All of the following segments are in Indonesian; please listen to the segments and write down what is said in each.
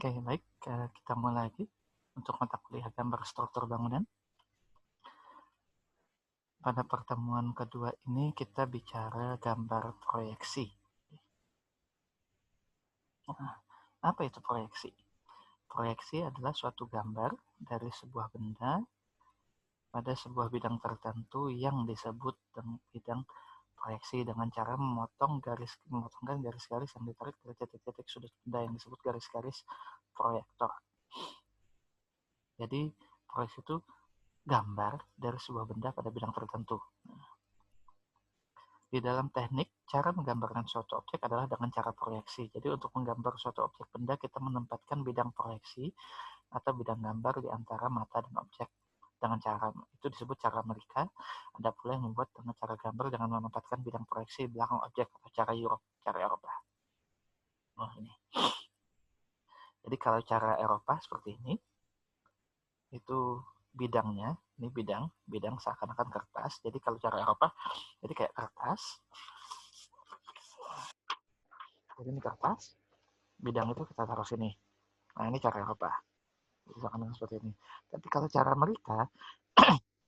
Oke, baik. Kita mulai lagi untuk mata kuliah gambar struktur bangunan. Pada pertemuan kedua ini kita bicara gambar proyeksi. Nah, apa itu proyeksi? Proyeksi adalah suatu gambar dari sebuah benda pada sebuah bidang tertentu yang disebut bidang proyeksi dengan cara memotongkan garis-garis yang ditarik dari titik-titik sudut benda yang disebut garis-garis proyektor. Jadi proyeksi itu gambar dari sebuah benda pada bidang tertentu. Di dalam teknik, cara menggambarkan suatu objek adalah dengan cara proyeksi. Jadi untuk menggambar suatu objek benda, kita menempatkan bidang proyeksi atau bidang gambar di antara mata dan objek. Dengan cara itu disebut cara Amerika. Ada pula yang membuat dengan cara gambar dengan menempatkan bidang proyeksi di belakang objek atau cara Eropa. Nah, ini. Jadi kalau cara Eropa seperti ini, itu bidangnya, ini bidang seakan-akan kertas. Jadi kalau cara Eropa, jadi kayak kertas. Jadi ini kertas, bidang itu kita taruh sini. Nah ini cara Eropa, jadi seakan-akan seperti ini. Tapi kalau cara Amerika,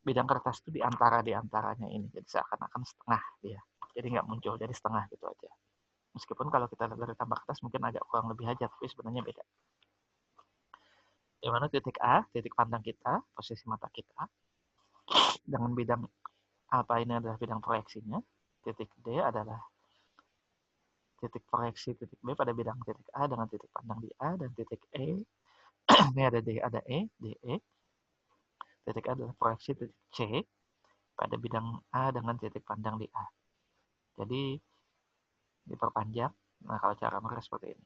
bidang kertas itu di antaranya ini, jadi seakan-akan setengah dia. Jadi nggak muncul, jadi setengah gitu aja. Meskipun kalau kita lihat dari tambah kertas mungkin agak kurang lebih aja, tapi sebenarnya beda. Di mana titik A, titik pandang kita, posisi mata kita, dengan bidang apa ini adalah bidang proyeksinya, titik D adalah titik proyeksi titik B pada bidang titik A dengan titik pandang di A, dan titik E, ini ada D, ada E, DE, titik A adalah proyeksi titik C pada bidang A dengan titik pandang di A. Jadi diperpanjang. Nah kalau cara mereka seperti ini.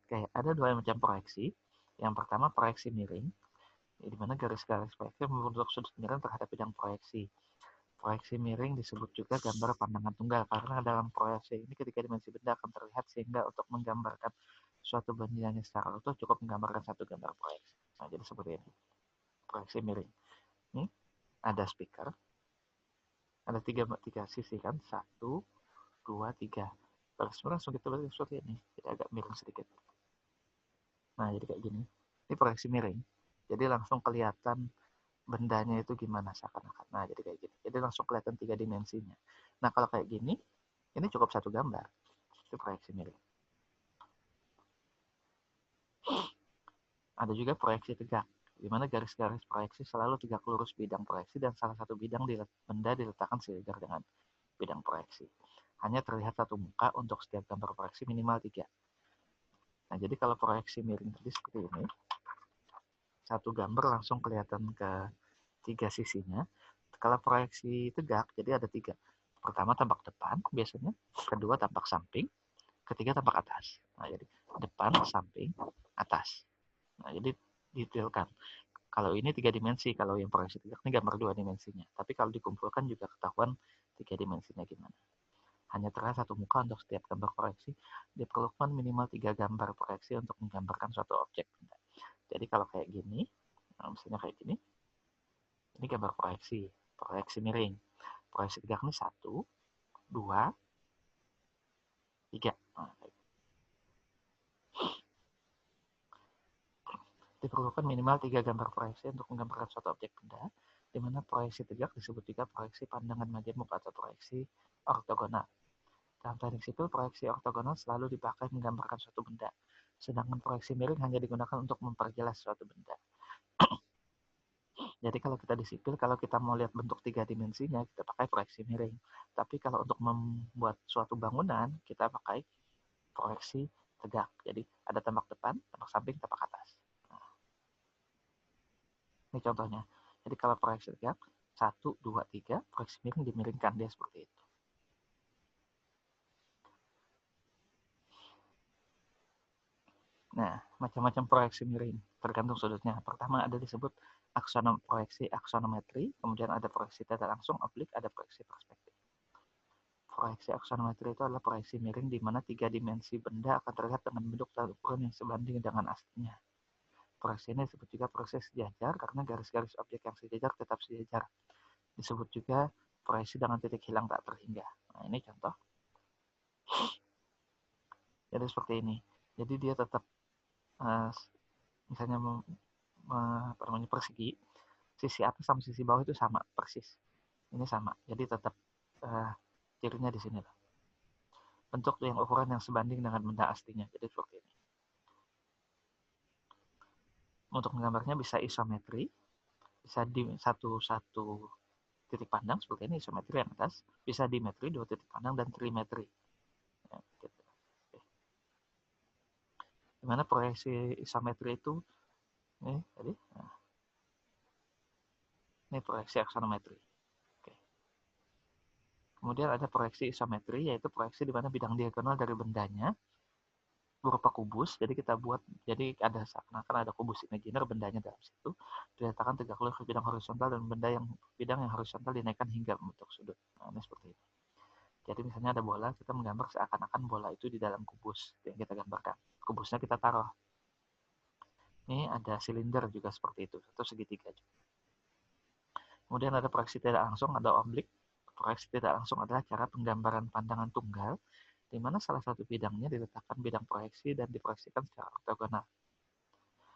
Oke, ada dua macam proyeksi. Yang pertama proyeksi miring, di mana garis-garis proyeksi membentuk sudut miring terhadap bidang proyeksi. Proyeksi miring disebut juga gambar pandangan tunggal karena dalam proyeksi ini ketiga dimensi benda akan terlihat, sehingga untuk menggambarkan suatu bendanya secara utuh cukup menggambarkan satu gambar proyeksi. Nah, jadi seperti ini. Proyeksi miring. Ini ada speaker. Ada tiga sisi kan? 1, 2, 3. Kalau sebenarnya langsung kita lihat seperti ini. Jadi agak miring sedikit. Nah, jadi kayak gini. Ini proyeksi miring. Jadi langsung kelihatan bendanya itu gimana seakan-akan. Nah, jadi kayak gini. Jadi langsung kelihatan 3 dimensinya. Nah, kalau kayak gini, ini cukup satu gambar. Itu proyeksi miring. Ada juga proyeksi tegak, di mana garis-garis proyeksi selalu tegak lurus bidang proyeksi dan salah satu bidang benda diletakkan sejajar dengan bidang proyeksi. Hanya terlihat satu muka untuk setiap gambar proyeksi minimal 3. Nah, jadi kalau proyeksi miring tadi seperti ini, satu gambar langsung kelihatan ke 3 sisinya. Kalau proyeksi tegak, jadi ada 3. Pertama tampak depan biasanya, kedua tampak samping, ketiga tampak atas. Nah, jadi depan, samping, atas. Nah, jadi detailkan. Kalau ini 3 dimensi, kalau yang proyeksi tegak ini gambar 2 dimensinya. Tapi kalau dikumpulkan juga ketahuan 3 dimensinya gimana. Hanya terlihat satu muka untuk setiap gambar proyeksi. Diperlukan minimal 3 gambar proyeksi untuk menggambarkan suatu objek. Jadi kalau kayak gini, misalnya kayak gini, ini gambar proyeksi miring. Proyeksi tegak ini 1, 2, 3. Nah, diperlukan minimal 3 gambar proyeksi untuk menggambarkan suatu objek benda, di mana proyeksi tegak disebut juga proyeksi pandangan majemuk atau proyeksi ortogonal. Dalam teknik sipil, proyeksi ortogonal selalu dipakai menggambarkan suatu benda, sedangkan proyeksi miring hanya digunakan untuk memperjelas suatu benda. Jadi kalau kita di sipil, kalau kita mau lihat bentuk 3 dimensinya, kita pakai proyeksi miring. Tapi kalau untuk membuat suatu bangunan, kita pakai proyeksi tegak. Jadi ada tampak depan, tampak samping, tampak atas. Nah, ini contohnya. Jadi kalau proyeksi tegak, 1, 2, 3, proyeksi miring dimiringkan dia seperti itu. Nah, macam-macam proyeksi miring, tergantung sudutnya. Pertama ada disebut proyeksi aksonometri, kemudian ada proyeksi tata langsung, oblik, ada proyeksi perspektif. Proyeksi aksonometri itu adalah proyeksi miring di mana 3 dimensi benda akan terlihat dengan bentuk dan ukuran yang sebanding dengan aslinya. Proyeksi ini disebut juga proyeksi sejajar karena garis-garis objek yang sejajar tetap sejajar. Disebut juga proyeksi dengan titik hilang tak terhingga. Nah, ini contoh. Jadi seperti ini. Jadi dia tetap misalnya persegi, sisi atas sama sisi bawah itu sama persis. Ini sama, jadi tetap cirinya di sini lah. Bentuk yang ukuran yang sebanding dengan benda aslinya, jadi seperti ini. Untuk menggambarnya bisa isometri, bisa di satu titik pandang seperti ini, isometri yang atas, bisa dimetri, 2 titik pandang, dan trimetri. Ya, gitu. Dimana proyeksi isometri itu, ini tadi, nah, ini proyeksi aksonometri. Oke. Kemudian ada proyeksi isometri, yaitu proyeksi di mana bidang diagonal dari bendanya berupa kubus, jadi kita buat, jadi ada seakan-akan ada kubus imajiner bendanya dalam situ, diletakkan tegak lurus ke bidang horizontal, dan bidang yang horizontal dinaikkan hingga membentuk sudut. Nah, ini seperti ini. Jadi misalnya ada bola, kita menggambar seakan-akan bola itu di dalam kubus yang kita gambarkan. Kubusnya kita taruh. Ini ada silinder juga seperti itu, atau segitiga juga. Kemudian ada proyeksi tidak langsung, ada oblik. Proyeksi tidak langsung adalah cara penggambaran pandangan tunggal, di mana salah satu bidangnya diletakkan bidang proyeksi dan diproyeksikan secara ortogonal.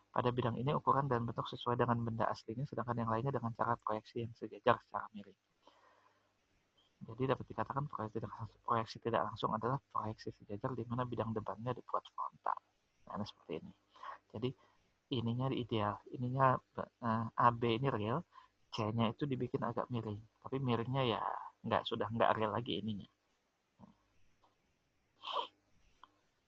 Pada bidang ini ukuran dan bentuk sesuai dengan benda aslinya, sedangkan yang lainnya dengan cara proyeksi yang sejajar secara miring. Jadi dapat dikatakan proyeksi tidak langsung adalah proyeksi sejajar di mana bidang depannya dibuat frontal. Nah, seperti ini. Jadi ininya ideal, ininya AB ini real, C-nya itu dibikin agak miring. Tapi miringnya ya sudah nggak real lagi ininya.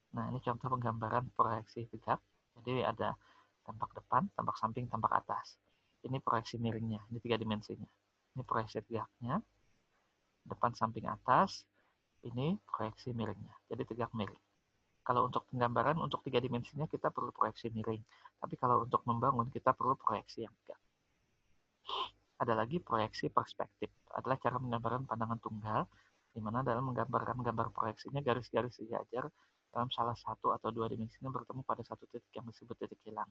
Nah, ini contoh penggambaran proyeksi tegak. Jadi ada tampak depan, tampak samping, tampak atas. Ini proyeksi miringnya, ini 3 dimensinya. Ini proyeksi tegaknya, depan, samping, atas. Ini proyeksi miringnya, jadi tegak miring. Kalau untuk penggambaran untuk 3 dimensinya kita perlu proyeksi miring. Tapi kalau untuk membangun kita perlu proyeksi yang tegak. Ada lagi proyeksi perspektif, adalah cara menggambarkan pandangan tunggal, di mana dalam menggambarkan gambar proyeksinya garis-garis sejajar dalam salah satu atau 2 dimensinya bertemu pada satu titik yang disebut titik hilang.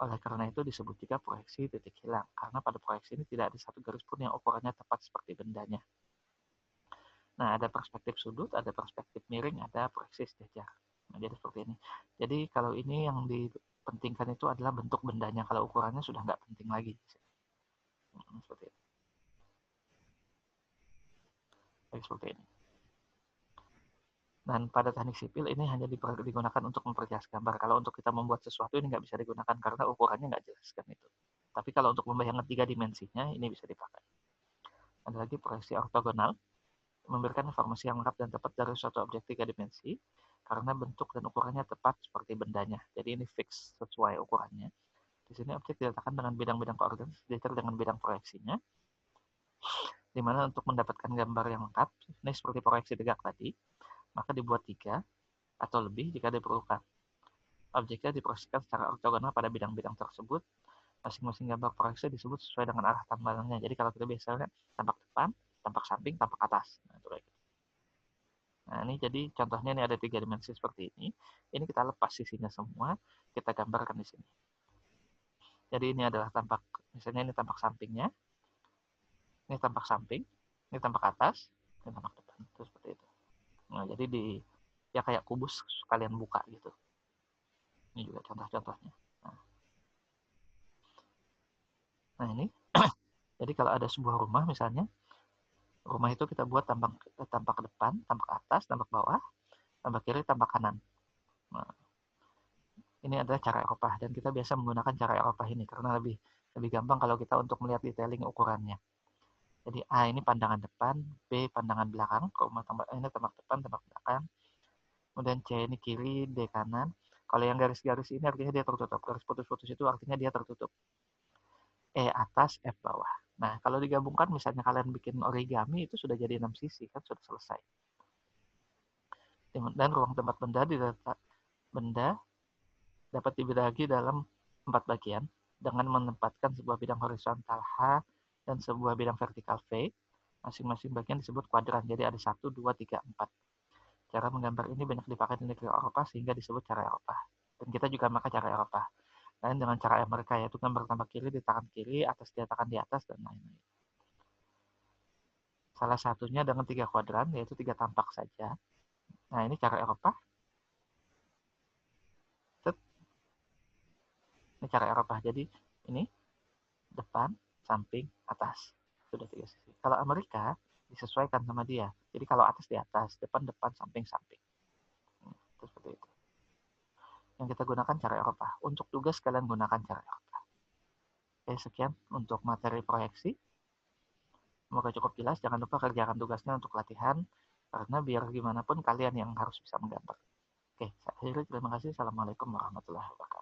Oleh karena itu disebut juga proyeksi titik hilang, karena pada proyeksi ini tidak ada satu garis pun yang ukurannya tepat seperti bendanya. Nah, ada perspektif sudut, ada perspektif miring, ada proyeksi sejajar. Nah, jadi seperti ini. Jadi kalau ini yang dipentingkan itu adalah bentuk bendanya, kalau ukurannya sudah nggak penting lagi. Seperti itu. Jadi seperti ini. Dan pada teknik sipil ini hanya digunakan untuk memperjelas gambar. Kalau untuk kita membuat sesuatu ini nggak bisa digunakan karena ukurannya nggak jelas kan itu. Tapi kalau untuk membayangkan 3 dimensinya ini bisa dipakai. Ada lagi proyeksi ortogonal, memberikan informasi yang lengkap dan tepat dari suatu objek 3 dimensi karena bentuk dan ukurannya tepat seperti bendanya. Jadi ini fix sesuai ukurannya. Di sini objek diletakkan dengan bidang-bidang koordinat sejajar dengan bidang proyeksinya. Di mana untuk mendapatkan gambar yang lengkap, ini seperti proyeksi tegak tadi, maka dibuat 3 atau lebih jika diperlukan. Objeknya diproyeksikan secara ortogonal pada bidang-bidang tersebut. Masing-masing gambar proyeksi disebut sesuai dengan arah tambalannya. Jadi kalau kita biasanya tampak depan, tampak samping, tampak atas. Nah, itu kayak gitu. Nah, ini jadi contohnya ini ada 3 dimensi seperti ini. Ini kita lepas sisinya semua, kita gambarkan di sini. Jadi ini adalah tampak, misalnya ini tampak sampingnya, ini tampak samping, ini tampak atas, ini tampak depan. Itu seperti itu. Nah, jadi ya kayak kubus kalian buka gitu. Ini juga contoh-contohnya. Nah ini, jadi kalau ada sebuah rumah misalnya, rumah itu kita buat tampak depan, tampak atas, tampak bawah, tampak kiri, tampak kanan. Nah, ini adalah cara Eropa dan kita biasa menggunakan cara Eropa ini karena lebih gampang kalau kita untuk melihat detailing ukurannya. Jadi A ini pandangan depan, B pandangan belakang, rumah ini tampak depan, tampak belakang. Kemudian C ini kiri, D kanan. Kalau yang garis-garis ini artinya dia tertutup. Garis putus-putus itu artinya dia tertutup. E atas, F bawah. Nah, kalau digabungkan misalnya kalian bikin origami itu sudah jadi 6 sisi kan sudah selesai. Dan ruang tempat benda dapat dibagi dalam 4 bagian dengan menempatkan sebuah bidang horizontal H dan sebuah bidang vertikal V. Masing-masing bagian disebut kuadran. Jadi ada 1, 2, 3, 4. Cara menggambar ini banyak dipakai di negeri Eropa sehingga disebut cara Eropa. Dan kita juga memakai cara Eropa. Lain dengan cara mereka yaitu gambar tampak kiri di tangan kiri, atas diletakkan di atas, dan lain-lain. Salah satunya dengan 3 kuadran, yaitu 3 tampak saja. Nah, ini cara Eropa. Ini cara Eropa. Jadi ini depan, samping, atas. Sudah 3 sisi. Kalau Amerika disesuaikan sama dia. Jadi kalau atas di atas, depan, samping, samping. Seperti itu. Yang kita gunakan cara Eropa. Untuk tugas kalian gunakan cara Eropa. Oke, sekian untuk materi proyeksi. Semoga cukup jelas. Jangan lupa kerjakan tugasnya untuk latihan. Karena biar gimana pun kalian yang harus bisa menggambar. Oke, saya akhiri. Terima kasih. Assalamualaikum warahmatullahi wabarakatuh.